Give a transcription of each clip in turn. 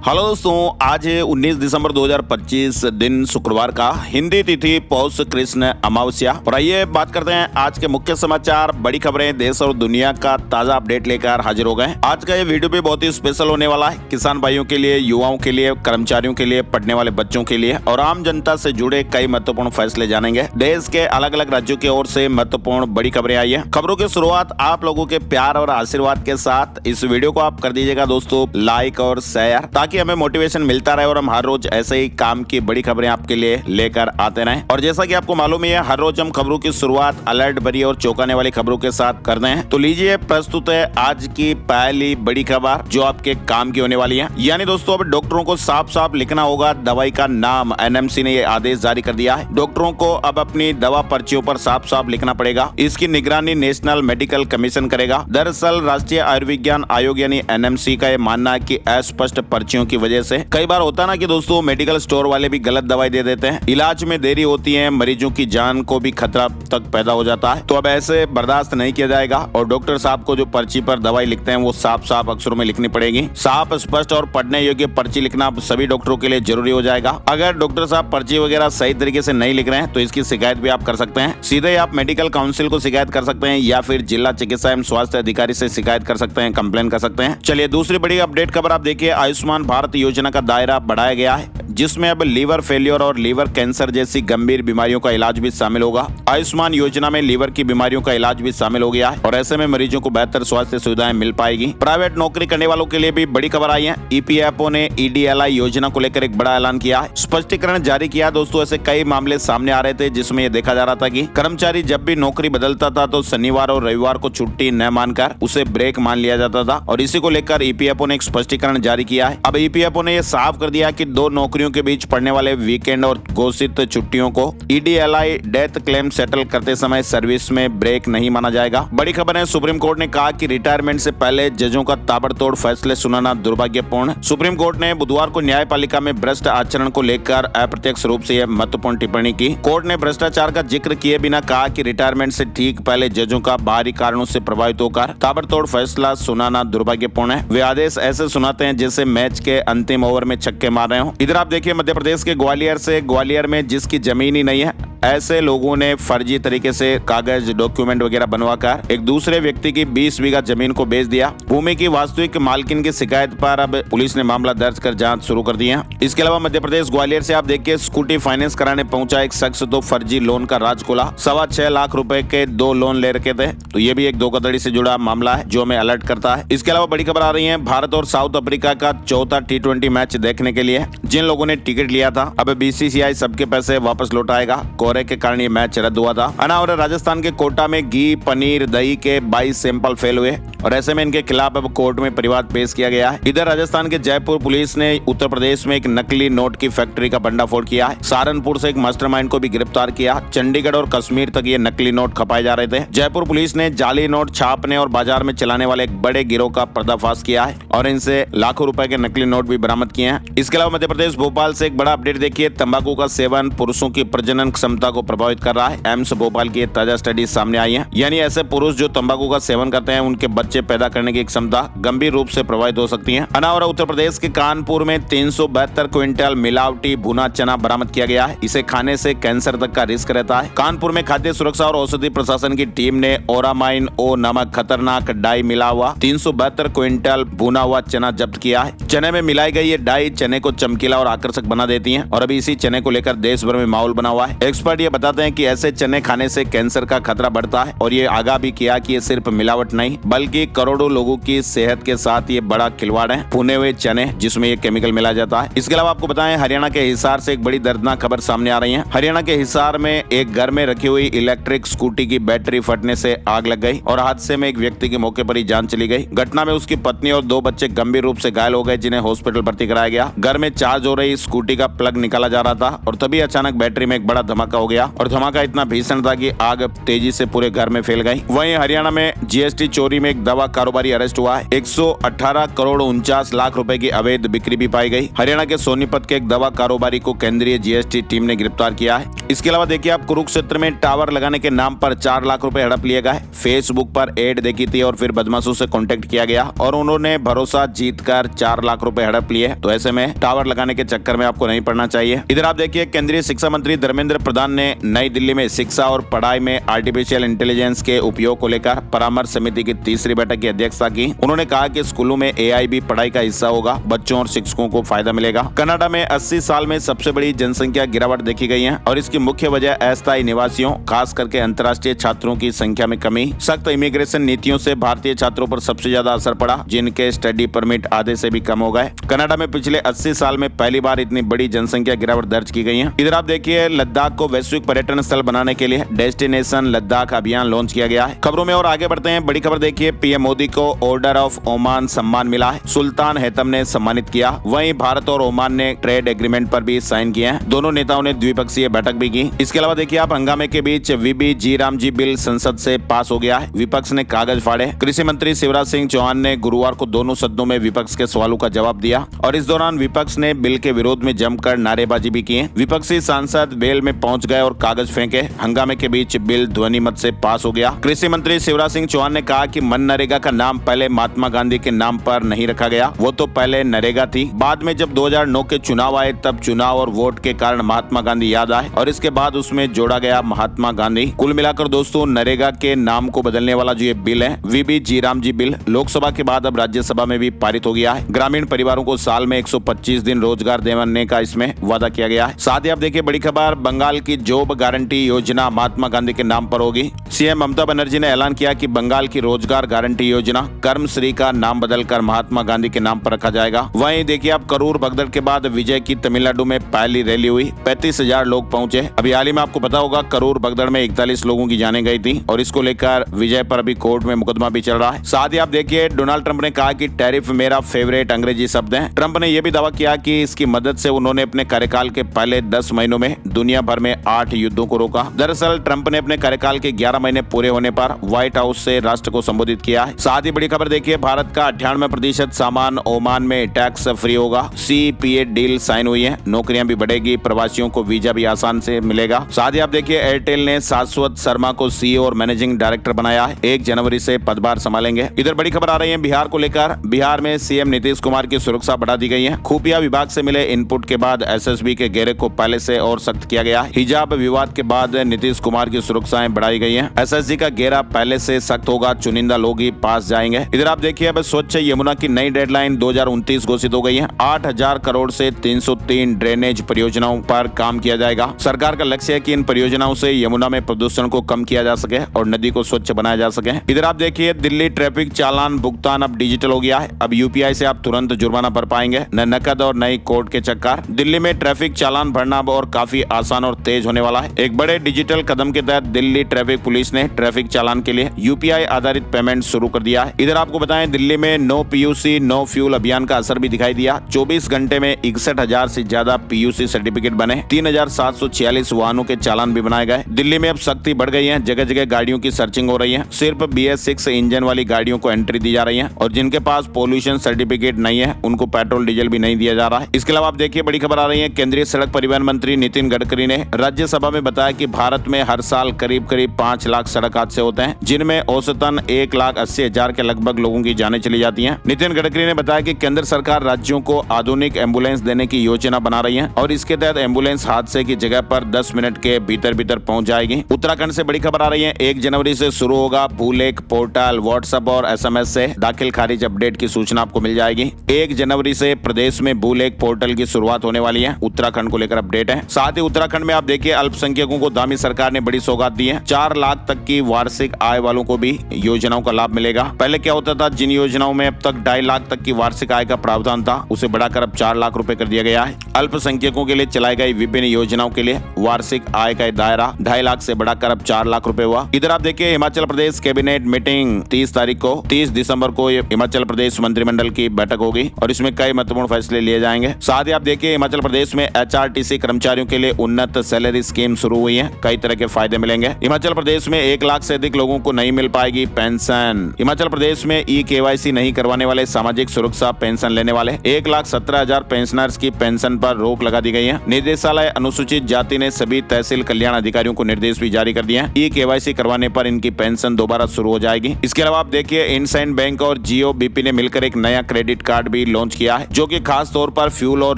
Hello दोस्तों, आज है 19 दिसंबर 2025 दिन शुक्रवार का, हिंदी तिथि पौष कृष्ण अमावस्या। और आइए बात करते हैं आज के मुख्य समाचार, बड़ी खबरें, देश और दुनिया का ताजा अपडेट लेकर हाजिर हो गए। आज का ये वीडियो भी बहुत ही स्पेशल होने वाला है, किसान भाइयों के लिए, युवाओं के लिए, कर्मचारियों के लिए, पढ़ने वाले बच्चों के लिए और आम जनता से जुड़े कई महत्वपूर्ण फैसले जानेंगे। देश के अलग अलग राज्यों की ओर से महत्वपूर्ण बड़ी खबरें आई है। खबरों की शुरुआत आप लोगों के प्यार और आशीर्वाद के साथ इस वीडियो को आप कर दीजिएगा दोस्तों लाइक और शेयर, ताकि हमें मोटिवेशन मिलता रहे और हम हर रोज ऐसे ही काम की बड़ी खबरें आपके लिए लेकर आते रहें। और जैसा कि आपको मालूम है, हर रोज हम खबरों की शुरुआत अलर्ट भरी और चौंकाने वाली खबरों के साथ करते हैं। तो लीजिए, प्रस्तुत है आज की पहली बड़ी खबर जो आपके काम की होने वाली है। यानी दोस्तों, अब डॉक्टरों को साफ साफ लिखना होगा दवाई का नाम। एनएमसी ने यह आदेश जारी कर दिया है। डॉक्टरों को अब अपनी दवा पर्चियों पर साफ साफ लिखना पड़ेगा। इसकी निगरानी नेशनल मेडिकल कमीशन करेगा। दरअसल राष्ट्रीय आयुर्विज्ञान आयोग यानी एनएमसी का यह मानना है कि अस्पष्ट पर्चियों की वजह से कई बार होता ना कि दोस्तों मेडिकल स्टोर वाले भी गलत दवाई दे देते हैं, इलाज में देरी होती है, मरीजों की जान को भी खतरा तक पैदा हो जाता है। तो अब ऐसे बर्दाश्त नहीं किया जाएगा और डॉक्टर साहब को जो पर्ची पर दवाई लिखते हैं वो साफ साफ अक्षरों में लिखनी पड़ेगी। साफ, स्पष्ट और पढ़ने योग्य पर्ची लिखना सभी डॉक्टरों के लिए जरूरी हो जाएगा। अगर डॉक्टर साहब पर्ची वगैरह सही तरीके से नहीं लिख रहे हैं तो इसकी शिकायत भी आप कर सकते हैं। सीधे आप मेडिकल काउंसिल को शिकायत कर सकते हैं या फिर जिला चिकित्सा एवं स्वास्थ्य अधिकारी से शिकायत कर सकते हैं, कंप्लेन कर सकते हैं। चलिए दूसरी बड़ी अपडेट खबर आप देखिए। आयुष्मान भारत योजना का दायरा बढ़ाया गया है, जिसमें अब लीवर फेलियर और लीवर कैंसर जैसी गंभीर बीमारियों का इलाज भी शामिल होगा। आयुष्मान योजना में लीवर की बीमारियों का इलाज भी शामिल हो गया है और ऐसे में मरीजों को बेहतर स्वास्थ्य सुविधाएं मिल पाएगी। प्राइवेट नौकरी करने वालों के लिए भी बड़ी खबर आई है। ईपीएफओ ने ईडीएलआई योजना को लेकर एक बड़ा ऐलान किया है, स्पष्टीकरण जारी किया। दोस्तों, ऐसे कई मामले सामने आ रहे थे जिसमें यह देखा जा रहा था कि कर्मचारी जब भी नौकरी बदलता था तो शनिवार और रविवार को छुट्टी न मानकर उसे ब्रेक मान लिया जाता था और इसी को लेकर ईपीएफओ ने एक स्पष्टीकरण जारी किया है। अब ईपीएफओ ने यह साफ कर दिया कि दो नौकरियों के बीच पड़ने वाले वीकेंड और घोषित छुट्टियों को ईडीएलआई डेथ क्लेम सेटल करते समय सर्विस में ब्रेक नहीं माना जाएगा। बड़ी खबर है, सुप्रीम कोर्ट ने कहा कि रिटायरमेंट से पहले जजों का ताबड़तोड़ फैसले सुनाना दुर्भाग्यपूर्ण। सुप्रीम कोर्ट ने बुधवार को न्यायपालिका में भ्रष्ट आचरण को लेकर अप्रत्यक्ष रूप से यह महत्वपूर्ण टिप्पणी की। कोर्ट ने भ्रष्टाचार का जिक्र किए बिना कहा कि रिटायरमेंट से ठीक पहले जजों का बाहरी कारणों से प्रभावित होकर ताबड़तोड़ फैसला सुनाना दुर्भाग्यपूर्ण है। वे आदेश ऐसे सुनाते हैं जैसे मैच के अंतिम ओवर में छक्के मार रहे हो। इधर आप देखिए, मध्य प्रदेश के ग्वालियर में जिसकी जमीन ही नहीं है, ऐसे लोगों ने फर्जी तरीके से कागज डॉक्यूमेंट वगैरह बनवाकर एक दूसरे व्यक्ति की 20 बीघा जमीन को बेच दिया। भूमि की वास्तविक मालकिन की शिकायत पर अब पुलिस ने मामला दर्ज कर जांच शुरू कर दी है। इसके अलावा मध्य प्रदेश ग्वालियर से आप देखिए, स्कूटी फाइनेंस कराने पहुंचा एक शख्स तो फर्जी लोन का राज खोला। 6.25 लाख रुपए के 2 लोन ले रखे थे। तो ये भी एक धोखाधड़ी से जुड़ा मामला है जो हमें अलर्ट करता है। इसके अलावा बड़ी खबर आ रही है, भारत और साउथ अफ्रीका का चौथा T20 मैच देखने के लिए जिन लोगों ने टिकट लिया था, अब बीसीसीआई सबके पैसे वापस लौटाएगा। कोहरे के कारण ये मैच रद्द हुआ था। और राजस्थान के कोटा में घी, पनीर, दही के 22 सैंपल फेल हुए और ऐसे में इनके खिलाफ अब कोर्ट में परिवाद पेश किया गया है। इधर राजस्थान के जयपुर पुलिस ने उत्तर प्रदेश में एक नकली नोट की फैक्ट्री का भंडाफोड़ किया है। सहारनपुर से एक मास्टरमाइंड को भी गिरफ्तार किया। चंडीगढ़ और कश्मीर तक ये नकली नोट खपाए जा रहे थे। जयपुर पुलिस ने जाली नोट छापने और बाजार में चलाने वाले एक बड़े गिरोह का पर्दाफाश किया है और इनसे लाखों रुपए के नकली नोट भी बरामद किए हैं। इसके अलावा मध्य प्रदेश भोपाल से एक बड़ा अपडेट देखिए, तंबाकू का सेवन पुरुषों की प्रजनन क्षमता को प्रभावित कर रहा है। एम्स भोपाल की ताजा स्टडी सामने आई है। यानी ऐसे पुरुष जो तंबाकू का सेवन करते हैं उनके बच्चे पैदा करने की क्षमता गंभीर रूप से प्रभावित हो सकती है। और उत्तर प्रदेश के कानपुर में 372 क्विंटल मिलावटी भुना चना बरामद किया गया है। इसे खाने से कैंसर तक का रिस्क रहता है। कानपुर में खाद्य सुरक्षा और औषधि प्रशासन की टीम ने ओरामाइन ओ नामक खतरनाक डाई मिला हुआ 372 क्विंटल भुना हुआ चना जब्त किया है। चने में मिलाई गई ये डाई चने को चमकीला और आकर्षक बना देती है और अभी इसी चने को लेकर देश भर में माहौल बना हुआ है। एक्सपर्ट ये बताते हैं कि ऐसे चने खाने से कैंसर का खतरा बढ़ता है और ये आगाह भी किया कि ये सिर्फ मिलावट नहीं बल्कि करोड़ों लोगों की सेहत के साथ ये बड़ा खिलवाड़ है। भुने हुए चने जिसमें ये केमिकल मिलाया जाता है। इसके अलावा आपको बताएं, हरियाणा के हिसार से एक बड़ी दर्दनाक खबर सामने आ रही है। हरियाणा के हिसार में एक घर में रखी हुई इलेक्ट्रिक स्कूटी की बैटरी फटने से आग लग गई और हादसे में एक व्यक्ति की मौके पर ही जान चली गई। घटना में उसकी पत्नी और 2 बच्चे गंभीर रूप से घायल हो गए, जिन्हें हॉस्पिटल भर्ती कराया गया। घर में चार्ज हो रही स्कूटी का प्लग निकाला जा रहा था और तभी अचानक बैटरी में एक बड़ा धमाका धमाका हो गया और धमाका इतना भीषण था कि आग तेजी से पूरे घर में फैल गई। वहीं हरियाणा में जीएसटी चोरी में एक दवा कारोबारी अरेस्ट हुआ है। 118 करोड़ 49 लाख रुपए की अवैध बिक्री भी पाई गई। हरियाणा के सोनीपत के एक दवा कारोबारी को केंद्रीय जीएसटी टीम ने गिरफ्तार किया है। इसके अलावा देखिए आप कुरुक्षेत्र में टावर लगाने के नाम पर 4 लाख रुपए हड़प लिए गए। फेसबुक पर एड देखी थी और फिर बदमाशों से कांटेक्ट किया गया और उन्होंने भरोसा जीतकर 4 लाख रुपए हड़प लिए। तो ऐसे में टावर लगाने के चक्कर में आपको नहीं पड़ना चाहिए। इधर आप देखिए केंद्रीय शिक्षा मंत्री धर्मेंद्र प्रधान ने नई दिल्ली में शिक्षा और पढ़ाई में आर्टिफिशियल इंटेलिजेंस के उपयोग को लेकर परामर्श समिति की तीसरी बैठक की अध्यक्षता की। उन्होंने कहा कि स्कूलों में एआई भी पढ़ाई का हिस्सा होगा, बच्चों और शिक्षकों को फायदा मिलेगा। कनाडा में 80 साल में सबसे बड़ी जनसंख्या गिरावट देखी गई है और इसकी मुख्य वजह अस्थायी निवासियों खास करके अंतर्राष्ट्रीय छात्रों की संख्या में कमी। सख्त इमिग्रेशन नीतियों से भारतीय छात्रों पर सबसे ज्यादा असर पड़ा, जिनके स्टडी परमिट आधे से भी कम हो गए। कनाडा में पिछले 80 साल में पहली बार इतनी बड़ी जनसंख्या गिरावट दर्ज की गई है। इधर आप देखिए लद्दाख को वैश्विक पर्यटन स्थल बनाने के लिए डेस्टिनेशन लद्दाख अभियान लॉन्च किया गया है। खबरों में और आगे बढ़ते हैं। बड़ी खबर देखिए पीएम मोदी को ऑर्डर ऑफ ओमान सम्मान मिला है। सुल्तान हैतम ने सम्मानित किया। वहीं भारत और ओमान ने ट्रेड एग्रीमेंट पर भी साइन किए हैं। दोनों नेताओं ने द्विपक्षीय बैठक भी की। इसके अलावा देखिए आप हंगामे के बीच वीबी जी राम जी बिल संसद से पास हो गया है। विपक्ष ने कागज फाड़े। कृषि मंत्री शिवराज सिंह चौहान ने गुरुवार को दोनों सदनों में विपक्ष के सवालों का जवाब दिया और इस दौरान विपक्ष ने बिल के विरोध में जमकर नारेबाजी भी की। विपक्षी सांसद बेल में पहुंच गए और कागज फेंके। हंगामे के बीच बिल ध्वनि मत से पास हो गया। कृषि मंत्री शिवराज सिंह चौहान ने कहा कि मनरेगा का नाम पहले महात्मा गांधी के नाम पर नहीं रखा गया, वो तो पहले नरेगा थी। बाद में जब 2009 के चुनाव आए तब चुनाव और वोट के कारण महात्मा गांधी याद आए और इसके बाद उसमें जोड़ा गया महात्मा गांधी। कुल मिलाकर दोस्तों नरेगा के नाम को बदलने वाला जो ये बिल है वीबी जी राम जी बिल लोकसभा के बाद अब राज्यसभा में भी पारित हो गया है। ग्रामीण परिवारों को साल में 125 दिन रोजगार देने का इसमें वादा किया गया है। साथ ही आप देखिए बड़ी खबर बंगाल की जॉब गारंटी योजना महात्मा गांधी के नाम पर होगी। सीएम ममता बनर्जी ने ऐलान किया कि बंगाल की रोजगार गारंटी योजना कर्मश्री का नाम बदलकर महात्मा गांधी के नाम पर रखा जाएगा। वहीं देखिए आप करूर भगदड़ के बाद विजय की तमिलनाडु में पहली रैली हुई। 35,000 लोग पहुंचे। अभी हाल ही में आपको पता होगा करूर भगदड़ में 41 लोगों की जानें गई थी और इसको लेकर विजय पर अभी कोर्ट में मुकदमा भी चल रहा है। साथ ही आप देखिए डोनाल्ड ट्रंप ने कहा कि टैरिफ मेरा फेवरेट अंग्रेजी शब्द है। ट्रंप ने यह भी दावा किया कि इसकी मदद से उन्होंने अपने कार्यकाल के पहले 10 महीनों में दुनिया भर में 8 युद्धों को रोका। दरअसल ट्रंप ने अपने कार्यकाल के 11 महीने पूरे होने पर व्हाइट हाउस से राष्ट्र को संबोधित किया है। साथ ही बड़ी खबर देखिए भारत का 98% सामान ओमान में टैक्स फ्री होगा। सीपीए डील साइन हुई है। नौकरियां भी बढ़ेगी, प्रवासियों को वीजा भी आसान से मिलेगा। साथ ही आप देखिए एयरटेल ने शाश्वत शर्मा को सीईओ और मैनेजिंग डायरेक्टर बनाया है। 1 जनवरी से पदभार संभालेंगे। इधर बड़ी खबर आ रही है बिहार को लेकर। बिहार में सीएम नीतीश कुमार की सुरक्षा बढ़ा दी गई है। खुफिया विभाग से मिले इनपुट के बाद एसएसबी के घेरे को पहले से और सख्त किया गया है। हिजाब विवाद के बाद नीतीश कुमार की सुरक्षाएं बढ़ाई गई है। एसएसजी का घेरा पहले से सख्त होगा, चुनिंदा लोग ही पास जाएंगे। इधर आप देखिए अब स्वच्छ यमुना की नई डेडलाइन 2029 घोषित हो गई है। 8,000 करोड़ से 303 ड्रेनेज परियोजनाओं पर काम किया जाएगा। सरकार का लक्ष्य है कि इन परियोजनाओं से यमुना में प्रदूषण को कम किया जा सके और नदी को स्वच्छ बनाया जा सके। इधर आप देखिए दिल्ली ट्रैफिक चालान भुगतान अब डिजिटल हो गया है। अब यूपीआई से आप तुरंत जुर्माना भर पाएंगे, न नकद और नई कोर्ट के चक्कर। दिल्ली में ट्रैफिक चालान भरना अब और काफी आसान और तेज होने वाला है। एक बड़े डिजिटल कदम के तहत दिल्ली ट्रैफिक पुलिस ने ट्रैफिक चालान के लिए यूपीआई आधारित पेमेंट शुरू कर दिया है। इधर आपको बताएं दिल्ली में नो पीयूसी नो फ्यूल अभियान का असर भी दिखाई दिया। 24 घंटे में 61,000 से ज्यादा पीयूसी सर्टिफिकेट बने। 3,746 वाहनों के चालान भी बनाए गए। दिल्ली में अब सख्ती बढ़ गई है। जगह जगह गाड़ियों की सर्चिंग हो रही है। सिर्फ BS6 इंजन वाली गाड़ियों को एंट्री दी जा रही है और जिनके पास पोल्यूशन सर्टिफिकेट नहीं है उनको पेट्रोल डीजल भी नहीं दिया जा रहा है। इसके अलावा आप देखिए बड़ी खबर आ रही है केंद्रीय सड़क परिवहन मंत्री नितिन गडकरी ने राज्यसभा में बताया कि भारत में हर साल करीब 5 लाख सड़क हादसे होते हैं, जिनमें औसतन 1,80,000 के लगभग लोगों की जानें चली जाती हैं। नितिन गडकरी ने बताया कि केंद्र सरकार राज्यों को आधुनिक एम्बुलेंस देने की योजना बना रही है और इसके तहत एम्बुलेंस हादसे की जगह पर 10 मिनट के भीतर पहुंच जाएगी। उत्तराखंड से बड़ी खबर आ रही है 1 जनवरी से शुरू होगा भूलेख पोर्टल। व्हाट्सएप और SMS से दाखिल खारिज अपडेट की सूचना आपको मिल जाएगी। 1 जनवरी से प्रदेश में भूलेख पोर्टल की शुरुआत होने वाली है। उत्तराखंड को लेकर अपडेट है। साथ ही उत्तराखंड में आप देखिए अल्पसंख्यकों को दामी सरकार ने बड़ी सौगात दी है। 4 लाख तक की वार्षिक आय वालों को भी योजनाओं का लाभ मिलेगा। पहले क्या होता था, जिन योजनाओं में अब तक 2.5 लाख तक की वार्षिक आय का प्रावधान था उसे बढ़ाकर अब 4 लाख रुपए कर दिया गया है। अल्पसंख्यकों के लिए चलाई गई विभिन्न योजनाओं के लिए वार्षिक आय का दायरा 2.5 लाख से बढ़ाकर अब 4 लाख रुपए हुआ। इधर आप देखिए हिमाचल प्रदेश कैबिनेट मीटिंग 30 दिसंबर को हिमाचल प्रदेश मंत्रिमंडल की बैठक होगी और इसमें कई महत्वपूर्ण फैसले लिए जाएंगे। साथ ही आप देखिए हिमाचल प्रदेश में HRTC कर्मचारियों के लिए उन्नत सैलरी सैलरी स्कीम शुरू हुई है, कई तरह के फायदे मिलेंगे। हिमाचल प्रदेश में 1 लाख से अधिक लोगों को नहीं मिल पाएगी पेंशन। हिमाचल प्रदेश में ई-KYC नहीं करवाने वाले सामाजिक सुरक्षा पेंशन लेने वाले 1,17,000 पेंशनर्स की पेंशन पर रोक लगा दी गई है। निदेशालय अनुसूचित जाति ने सभी तहसील कल्याण अधिकारियों को निर्देश भी जारी कर दिए हैं। ई-KYC करवाने पर इनकी पेंशन दोबारा शुरू हो जाएगी। इसके अलावा आप देखिए, इंडसइंड बैंक और जियो बीपी ने मिलकर एक नया क्रेडिट कार्ड भी लॉन्च किया है, जो कि खास तौर पर फ्यूल और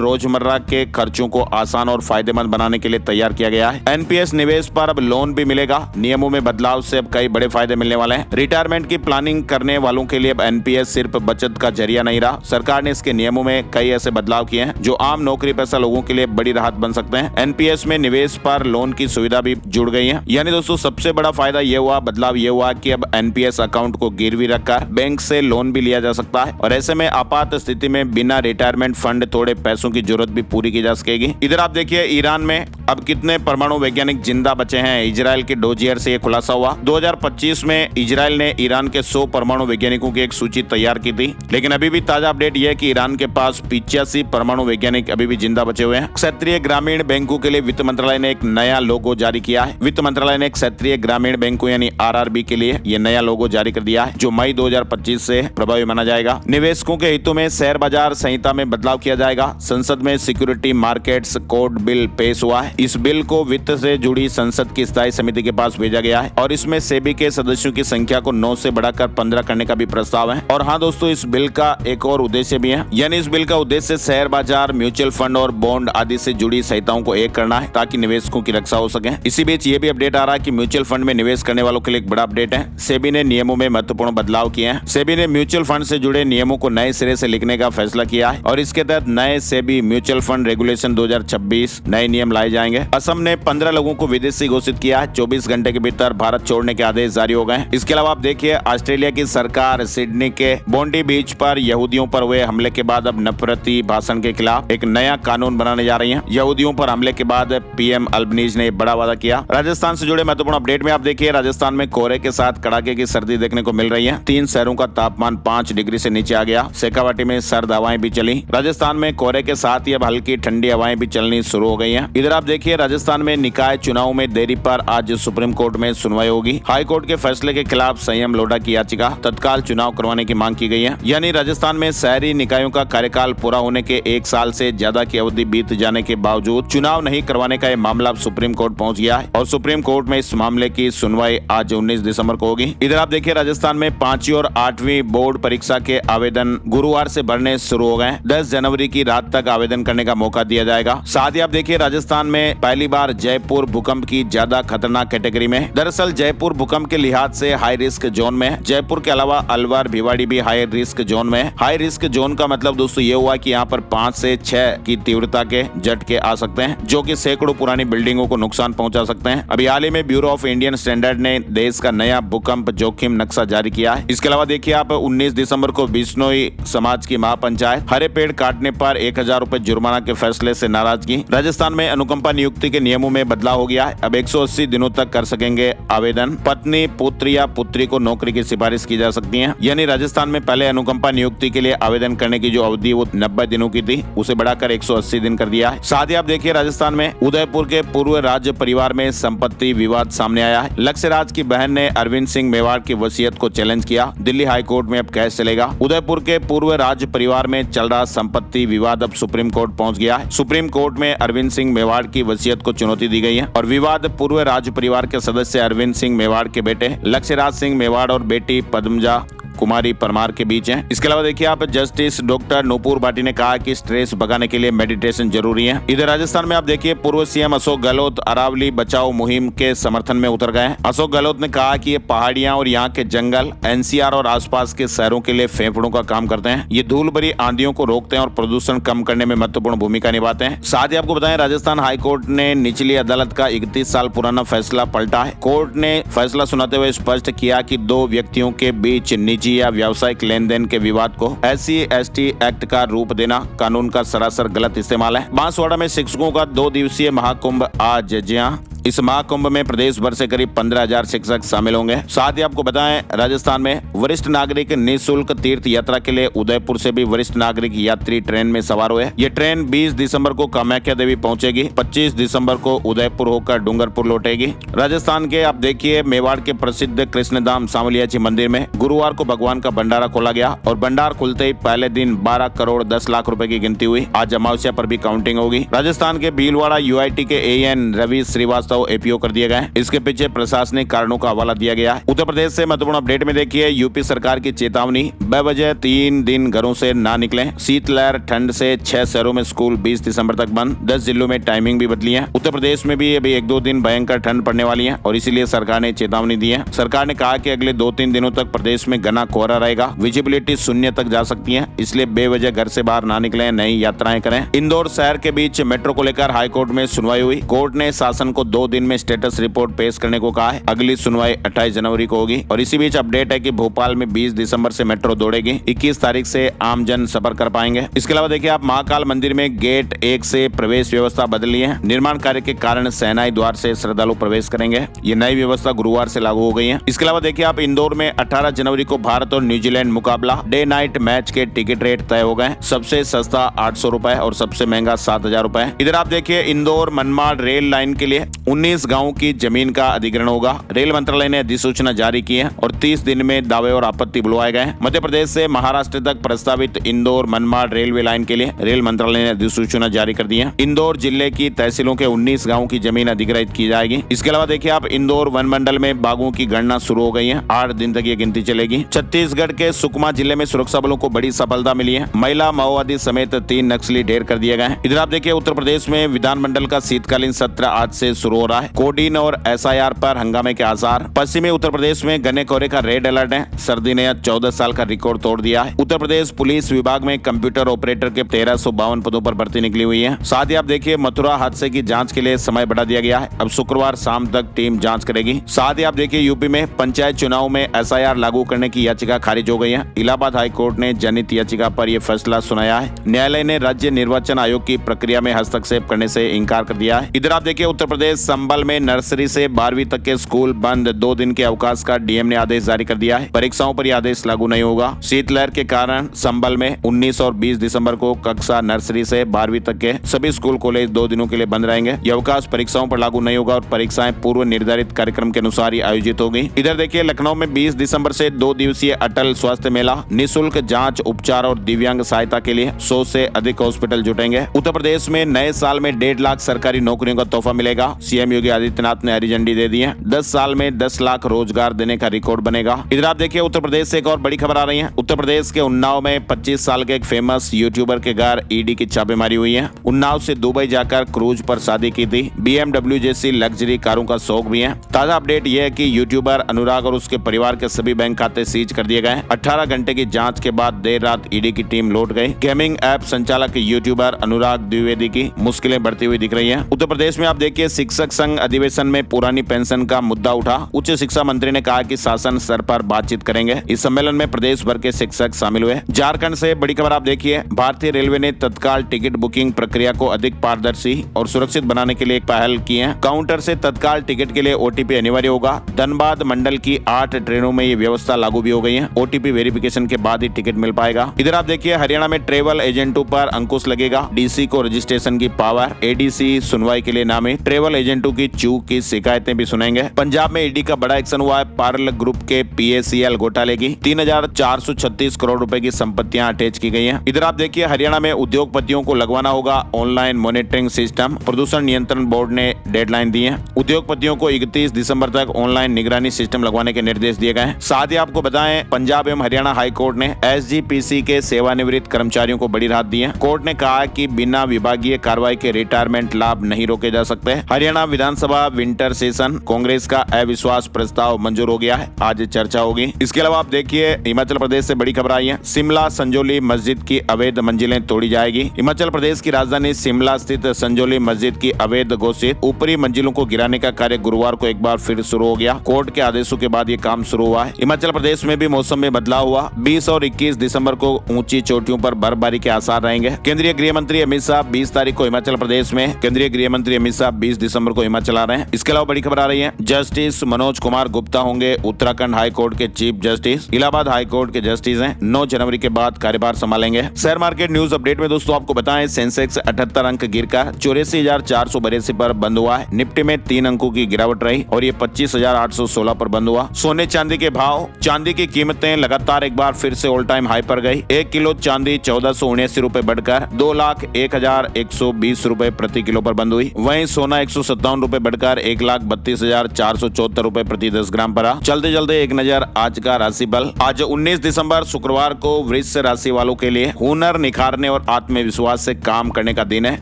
रोजमर्रा के खर्चों को आसान और फायदेमंद बनाने के लिए तैयार किया गया है। एनपीएस निवेश पर अब लोन भी मिलेगा। नियमों में बदलाव से अब कई बड़े फायदे मिलने वाले हैं। रिटायरमेंट की प्लानिंग करने वालों के लिए अब एनपीएस सिर्फ बचत का जरिया नहीं रहा। सरकार ने इसके नियमों में कई ऐसे बदलाव किए हैं जो आम नौकरी पेशा लोगों के लिए बड़ी राहत बन सकते हैं। एनपीएस में निवेश पर लोन की सुविधा भी जुड़ गई है। यानी दोस्तों, सबसे बड़ा फायदा ये हुआ, बदलाव ये हुआ कि अब एनपीएस अकाउंट को गिरवी रखकर बैंक से लोन भी लिया जा सकता है और ऐसे में आपात स्थिति में बिना रिटायरमेंट फंड तोड़े पैसों की जरूरत भी पूरी की जा सकेगी। इधर आप देखिए, ईरान में अब कितने परमाणु वैज्ञानिक जिंदा बचे हैं। इजराइल के डोजियर से यह खुलासा हुआ। 2025 में इजराइल ने ईरान के 100 परमाणु वैज्ञानिकों की एक सूची तैयार की थी, लेकिन अभी भी ताजा अपडेट यह है कि ईरान के पास 85 परमाणु वैज्ञानिक अभी भी जिंदा बचे हुए हैं। क्षेत्रीय ग्रामीण बैंकों के लिए वित्त मंत्रालय ने एक नया लोगो जारी किया है। वित्त मंत्रालय ने क्षेत्रीय ग्रामीण बैंकों यानी आरआरबी के लिए यह नया लोगो जारी कर दिया है, जो मई 2025 से प्रभावी माना जाएगा। निवेशकों के हितों में शेयर बाजार संहिता में बदलाव किया जाएगा। संसद में सिक्योरिटी मार्केट्स कोड बिल पेश हुआ है। इस बिल को वित्त से जुड़ी संसद की स्थायी समिति के पास भेजा गया है और इसमें सेबी के सदस्यों की संख्या को 9 से बढ़ाकर 15 करने का भी प्रस्ताव है। और हाँ दोस्तों, इस बिल का एक और उद्देश्य भी है, यानी इस बिल का उद्देश्य शेयर बाजार, म्यूचुअल फंड और बॉन्ड आदि से जुड़ी संहिताओं को एक करना है ताकि निवेशकों की रक्षा हो सके। इसी बीच ये भी अपडेट आ रहा है कि म्यूचुअल फंड में निवेश करने वालों के लिए एक बड़ा अपडेट है। सेबी ने नियमों में महत्वपूर्ण बदलाव किए हैं। सेबी ने म्यूचुअल फंड से जुड़े नियमों को नए सिरे से लिखने का फैसला किया है और इसके तहत नए सेबी म्यूचुअल फंड रेगुलेशन 2026 नए नियम लाए जाएंगे। असम ने 15 लोगों को विदेशी घोषित किया है। 24 घंटे के भीतर भारत छोड़ने के आदेश जारी हो गए। इसके अलावा आप देखिए, ऑस्ट्रेलिया की सरकार सिडनी के बोंडी बीच पर यहूदियों पर हुए हमले के बाद अब नफरती भाषण के खिलाफ एक नया कानून बनाने जा रही है। यहूदियों पर हमले के बाद पीएम अल्बनीज ने बड़ा वादा किया। राजस्थान से जुड़े महत्वपूर्ण अपडेट में आप देखिए, राजस्थान में कोहरे के साथ कड़ाके की सर्दी देखने को मिल रही है। 3 शहरों का तापमान 5 डिग्री से नीचे आ गया। शेखावाटी में सर्द हवाएं भी चली। राजस्थान में कोहरे के साथ ही अब हल्की ठंडी हवाएं भी चलनी शुरू हो गई हैं। इधर आप देखिए, राजस्थान में निकाय चुनाव में देरी पर आज सुप्रीम कोर्ट में सुनवाई होगी। हाई कोर्ट के फैसले के खिलाफ संयम लोढ़ा की याचिका, तत्काल चुनाव करवाने की मांग की गई है। यानी राजस्थान में शहरी निकायों का कार्यकाल पूरा होने के 1 साल से ज्यादा की अवधि बीत जाने के बावजूद चुनाव नहीं करवाने का यह मामला सुप्रीम कोर्ट पहुंच गया है और सुप्रीम कोर्ट में इस मामले की सुनवाई आज 19 दिसंबर को होगी। इधर आप देखिए, राजस्थान में 5वीं और 8वीं बोर्ड परीक्षा के आवेदन गुरुवार से भरने शुरू हो गए। 10 जनवरी की रात तक आवेदन करने का मौका दिया जाएगा। साथ ही आप देखिए, राजस्थान में पहली बार जयपुर भूकंप की ज्यादा खतरनाक कैटेगरी में। दरअसल जयपुर भूकंप के लिहाज से हाई रिस्क जोन में है। जयपुर के अलावा अलवर, भिवाड़ी भी हाई रिस्क जोन में है। हाई रिस्क जोन का मतलब दोस्तों ये हुआ कि यहाँ पर 5 से 6 की तीव्रता के झटके आ सकते हैं, जो कि सैकड़ों पुरानी बिल्डिंगों को नुकसान पहुंचा सकते हैं। अभी हाल ही में ब्यूरो ऑफ इंडियन स्टैंडर्ड ने देश का नया भूकंप जोखिम नक्शा जारी किया है। इसके अलावा देखिए आप 19 दिसंबर को बिश्नोई समाज की महापंचायत हरे पेड़ काटने पर 1000 रुपए जुर्माना के फैसले से नाराजगी। राजस्थान में अनुकंपा नियुक्ति के नियमों में बदलाव हो गया है। अब 180 दिनों तक कर सकेंगे आवेदन। पत्नी, पुत्री या पुत्री को नौकरी की सिफारिश की जा सकती है। यानी राजस्थान में पहले अनुकंपा नियुक्ति के लिए आवेदन करने की जो अवधि वो 90 दिनों की थी, उसे बढ़ाकर 180 दिन कर दिया है। साथ ही आप देखिए, राजस्थान में उदयपुर के पूर्व राज्य परिवार में संपत्ति विवाद सामने आया है। लक्ष्यराज की बहन ने अरविंद सिंह मेवाड़ की वसीयत को चैलेंज किया। दिल्ली हाई कोर्ट में अब केस चलेगा। उदयपुर के पूर्व राज्य परिवार में चल रहा संपत्ति विवाद अब सुप्रीम कोर्ट पहुंच गया है। सुप्रीम कोर्ट में अरविंद सिंह मेवाड़ की वसीयत को चुनौती दी गई है और विवाद पूर्व राज्य परिवार के सदस्य अरविंद सिंह मेवाड़ के बेटे लक्ष्यराज सिंह मेवाड़ और बेटी पद्मजा कुमारी परमार के बीच है। इसके अलावा देखिए आप, जस्टिस डॉक्टर नूपुर भाटी ने कहा कि स्ट्रेस भगाने के लिए मेडिटेशन जरूरी है। इधर राजस्थान में आप देखिए, पूर्व सीएम अशोक गहलोत अरावली बचाओ मुहिम के समर्थन में उतर गए हैं। अशोक गहलोत ने कहा कि ये पहाड़ियां और यहाँ के जंगल एनसीआर और आसपास के शहरों के लिए फेफड़ों का काम करते हैं। ये धूल भरी आंधियों को रोकते हैं और प्रदूषण कम करने में महत्वपूर्ण भूमिका निभाते हैं। साथ ही आपको बताएं, राजस्थान हाई कोर्ट ने निचली अदालत का 31 साल पुराना फैसला पलटा है। कोर्ट ने फैसला सुनाते हुए स्पष्ट किया कि 2 व्यक्तियों के बीच निजी या व्यावसायिक लेन देन के विवाद को SC/ST एक्ट का रूप देना कानून का सरासर गलत इस्तेमाल है। बांसवाड़ा में शिक्षकों का 2 दिवसीय महाकुंभ आज, जी हां, इस महाकुंभ में प्रदेश भर से करीब 15,000 शिक्षक शामिल होंगे। साथ ही आपको बताएं, राजस्थान में वरिष्ठ नागरिक निःशुल्क तीर्थ यात्रा के लिए उदयपुर से भी वरिष्ठ नागरिक यात्री ट्रेन में सवार हुए। ये ट्रेन 20 दिसंबर को कामाख्या देवी पहुंचेगी, 25 दिसंबर को उदयपुर होकर डूंगरपुर लौटेगी। राजस्थान के आप देखिए, मेवाड़ के प्रसिद्ध कृष्णधाम सांवलिया जी मंदिर में गुरुवार को भगवान का भंडारा खोला गया और भंडार खुलते ही पहले दिन 12 करोड़ 10 लाख रुपए की गिनती हुई। आज अमावस्या पर भी काउंटिंग होगी। राजस्थान के भीलवाड़ा यूआईटी के एएन रवि श्रीवास्तव एपीओ कर दिए गए। इसके पीछे प्रशासनिक कारणों का हवाला दिया गया है। उत्तर प्रदेश से महत्वपूर्ण अपडेट में देखिए, यूपी सरकार की चेतावनी, बेवजह 3 दिन घरों से ना निकलें। शीतलहर, ठंड से 6 शहरों में स्कूल 20 दिसंबर तक बंद। 10 जिलों में टाइमिंग भी बदली है। उत्तर प्रदेश में भी अभी 1-2 दिन भयंकर ठंड पड़ने वाली है और इसीलिए सरकार ने चेतावनी दी है। सरकार ने कहा कि अगले 2-3 दिनों तक प्रदेश में घना कोहरा रहेगा, विजिबिलिटी 0 तक जा सकती है, इसलिए बेवजह घर से बाहर ना निकलें, नई यात्राएं करें। इंदौर शहर के बीच मेट्रो को लेकर हाईकोर्ट में सुनवाई हुई। कोर्ट ने शासन को 2 दिन में स्टेटस रिपोर्ट पेश करने को कहा है। अगली सुनवाई 28 जनवरी को होगी। और इसी बीच अपडेट है कि भोपाल में 20 दिसंबर से मेट्रो दौड़ेगी, 21 तारीख से आम जन सफर कर पाएंगे। इसके अलावा देखिए आप, महाकाल मंदिर में गेट 1 से प्रवेश व्यवस्था बदली है। निर्माण कार्य के कारण सेनाई द्वार से श्रद्धालु प्रवेश करेंगे। ये नई व्यवस्था गुरुवार से लागू हो गई है। इसके अलावा देखिए आप, इंदौर में 18 जनवरी को भारत और न्यूजीलैंड मुकाबला, डे नाइट मैच के टिकट रेट तय हो गए। सबसे सस्ता 800 रुपए और सबसे महंगा 7,000 रुपए। इधर आप देखिए, इंदौर मनमाड़ रेल लाइन के लिए 19 गाँव की जमीन का अधिग्रहण होगा। रेल मंत्रालय ने अधिसूचना जारी की है और 30 दिन में दावे और आपत्ति बुलवाए गए। मध्य प्रदेश से महाराष्ट्र तक प्रस्तावित इंदौर मनमाड़ रेलवे लाइन के लिए रेल मंत्रालय ने अधिसूचना जारी कर दी है। इंदौर जिले की तहसीलों के 19 गाँव की जमीन अधिग्रहित की जाएगी। इसके अलावा देखिए आप, इंदौर वन मंडल में बाघों की गणना शुरू हो गई है। 8 दिन तक ये गिनती चलेगी। छत्तीसगढ़ के सुकमा जिले में सुरक्षा बलों को बड़ी सफलता मिली है। महिला माओवादी समेत 3 नक्सली ढेर कर दिए गए। इधर आप देखिए, उत्तर प्रदेश में विधानमंडल का शीतकालीन सत्र आज से शुरू हो रहा है। कोडीन और एसआईआर पर हंगामे के आसार। पश्चिमी उत्तर प्रदेश में घने कोहरे का रेड अलर्ट है। सर्दी ने 14 साल का रिकॉर्ड तोड़ दिया है। उत्तर प्रदेश पुलिस विभाग में कंप्यूटर ऑपरेटर के 1352 पदों पर भर्ती निकली हुई है। साथ ही आप देखिए, मथुरा हादसे की जांच के लिए समय बढ़ा दिया गया है। अब शुक्रवार शाम तक टीम जांच करेगी। साथ ही आप देखिए, यूपी में पंचायत चुनाव में एसआईआर लागू करने की याचिका खारिज हो गई है। इलाहाबाद हाईकोर्ट ने जनहित याचिका पर यह फैसला सुनाया है। न्यायालय ने राज्य निर्वाचन आयोग की प्रक्रिया में हस्तक्षेप करने से इनकार कर दिया है। इधर आप देखिए, उत्तर प्रदेश संभल में नर्सरी से 12वीं तक के स्कूल बंद। 2 दिन के अवकाश का डीएम ने आदेश जारी कर दिया है। परीक्षाओं पर यह आदेश लागू नहीं होगा। शीतलहर के कारण संभल में 19 और 20 दिसंबर को कक्षा नर्सरी से 12वीं तक के सभी स्कूल कॉलेज 2 दिनों के लिए बंद रहेंगे। यह अवकाश परीक्षाओं पर लागू नहीं होगा और परीक्षाएं पूर्व निर्धारित कार्यक्रम के अनुसार ही आयोजित होगी। इधर देखिए, लखनऊ में 20 दिसंबर से 2 दिवसीय अटल स्वास्थ्य मेला, निःशुल्क जांच, उपचार और दिव्यांग सहायता के लिए 100 से अधिक हॉस्पिटल जुटेंगे। उत्तर प्रदेश में नए साल में 1.5 लाख सरकारी नौकरियों का तोहफा मिलेगा। सीएम योगी आदित्यनाथ ने हरी झंडी दे दी है। 10 साल में 10 लाख रोजगार देने का रिकॉर्ड बनेगा। इधर आप देखिए, उत्तर प्रदेश से एक और बड़ी खबर आ रही है। उत्तर प्रदेश के उन्नाव में 25 साल के एक फेमस यूट्यूबर के घर ईडी की छापेमारी हुई है। उन्नाव से दुबई जाकर क्रूज पर शादी की थी। BMW जैसी लग्जरी कारों का शौक भी है। ताजा अपडेट यह है कि यूट्यूबर अनुराग और उसके परिवार के सभी बैंक खाते सीज कर दिए गए। 18 घंटे की जांच के बाद देर रात ईडी की टीम लौट गई। गेमिंग ऐप संचालक यूट्यूबर अनुराग द्विवेदी की मुश्किलें बढ़ती हुई दिख रही हैं। उत्तर प्रदेश में आप देखिए, शिक्षक संघ अधिवेशन में पुरानी पेंशन का मुद्दा उठा। उच्च शिक्षा मंत्री ने कहा कि शासन स्तर पर बातचीत करेंगे। इस सम्मेलन में प्रदेश भर के शिक्षक शामिल हुए। झारखंड से बड़ी खबर आप देखिए, भारतीय रेलवे ने तत्काल टिकट बुकिंग प्रक्रिया को अधिक पारदर्शी और सुरक्षित बनाने के लिए एक पहल की है। काउंटर से तत्काल टिकट के लिए ओटीपी अनिवार्य होगा। धनबाद मंडल की 8 ट्रेनों में ये व्यवस्था लागू भी हो गई है। ओटीपी वेरिफिकेशन के बाद ही टिकट मिल पाएगा। इधर आप देखिए, हरियाणा में ट्रेवल एजेंटों पर अंकुश लगेगा। डीसी को रजिस्ट्रेशन की पावर। एडीसी सुनवाई के लिए नामे ट्रेवल एजेंटों की चूक की शिकायतें भी सुनेंगे। पंजाब में ईडी का बड़ा एक्शन हुआ है। पार्ल ग्रुप के PACL घोटाले की 3,436 करोड़ रुपए की संपत्तियां अटैच की गई हैं। इधर आप देखिए, हरियाणा में उद्योगपतियों को लगवाना होगा ऑनलाइन मॉनिटरिंग सिस्टम। प्रदूषण नियंत्रण बोर्ड ने डेडलाइन दी है। उद्योगपतियों को 31 दिसंबर तक ऑनलाइन निगरानी सिस्टम लगवाने के निर्देश दिए गए हैं। साथ ही आपको बताएं, पंजाब एवं हरियाणा हाई कोर्ट ने SGPC के सेवानिवृत्त कर्मचारियों को बड़ी राहत दी है। कोर्ट ने कहा कि बिना विभागीय कार्रवाई के रिटायरमेंट लाभ नहीं रोके जा सकते। हरियाणा विधानसभा विंटर सेशन, कांग्रेस का अविश्वास प्रस्ताव मंजूर हो गया है। आज चर्चा होगी। इसके अलावा आप देखिए, हिमाचल प्रदेश से बड़ी खबर आई है। शिमला संजौली मस्जिद की अवैध मंजिलें तोड़ी जाएगी। हिमाचल प्रदेश की राजधानी शिमला स्थित संजौली मस्जिद की अवैध घोषित ऊपरी मंजिलों को गिराने का कार्य गुरुवार को एक बार फिर शुरू हो गया। कोर्ट के आदेशों के बाद ये काम शुरू हुआ है। हिमाचल प्रदेश में भी मौसम में बदलाव हुआ। 20 और 21 दिसंबर को ऊंची चोटियों पर बर्फबारी के आसार रहेंगे। केंद्रीय गृह मंत्री अमित शाह 20 तारीख को हिमाचल प्रदेश में, केंद्रीय गृह मंत्री अमित शाह 20 दिसंबर दिसंबर को हिमाचल आ रहे हैं। इसके अलावा बड़ी खबर आ रही है, जस्टिस मनोज कुमार गुप्ता होंगे उत्तराखंड हाई कोर्ट के chief justice. Allahabad high court के जस्टिस हैं। 9 जनवरी के बाद कार्यभार संभालेंगे। शेयर मार्केट न्यूज अपडेट में दोस्तों आपको बताएं, सेंसेक्स 78 अंक गिरकर 84,482 पर बंद हुआ है। निफ्टी में 3 अंकों की गिरावट रही और ये 25,816 पर बंद हुआ। सोने चांदी के भाव, चांदी की कीमतें लगातार एक बार फिर से ऑल टाइम हाई पर गई। 1 किलो चांदी 1479 रुपए बढ़कर 2,01,120 रुपए प्रति किलो पर बंद हुई। वहीं सोना 157 रुपए बढ़कर 1,32,474 रुपए प्रति 10 ग्राम पर। चलते चलते एक नजर आज का राशि बल। आज 19 दिसंबर शुक्रवार को वृश्चिक राशि वालों के लिए हुनर निखारने और आत्मविश्वास से काम करने का दिन है।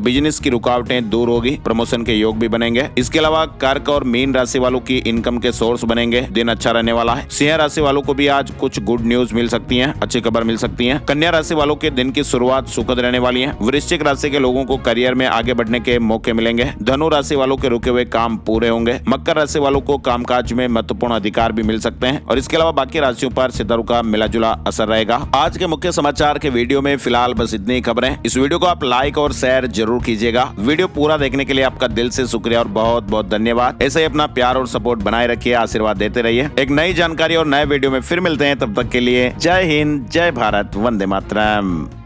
बिजनेस की रुकावटें दूर होगी, प्रमोशन के योग भी बनेंगे। इसके अलावा कर्क और मीन राशि वालों की इनकम के सोर्स बनेंगे। दिन अच्छा रहने वाला है। सिंह राशि वालों को भी आज कुछ गुड न्यूज मिल सकती है, अच्छी खबर मिल सकती है। कन्या राशि वालों के दिन की शुरुआत सुखद रहने वाली है। वृश्चिक राशि के लोगों को करियर में आगे बढ़ने के मौके मिलेंगे। धनु राशि वालों के रुके हुए काम पूरे होंगे। मकर राशि वालों को कामकाज में महत्वपूर्ण अधिकार भी मिल सकते हैं और इसके अलावा बाकी राशियों पर सितारों का मिला जुला असर रहेगा। आज के मुख्य समाचार के वीडियो में फिलहाल बस इतनी खबरें। इस वीडियो को आप लाइक और शेयर जरूर कीजिएगा। वीडियो पूरा देखने के लिए आपका दिल से शुक्रिया और बहुत बहुत धन्यवाद। ऐसे ही अपना प्यार और सपोर्ट बनाए रखिए, आशीर्वाद देते रहिए। एक नई जानकारी और नए वीडियो में फिर मिलते हैं, तब तक के लिए जय हिंद, जय भारत, वंदे मातरम।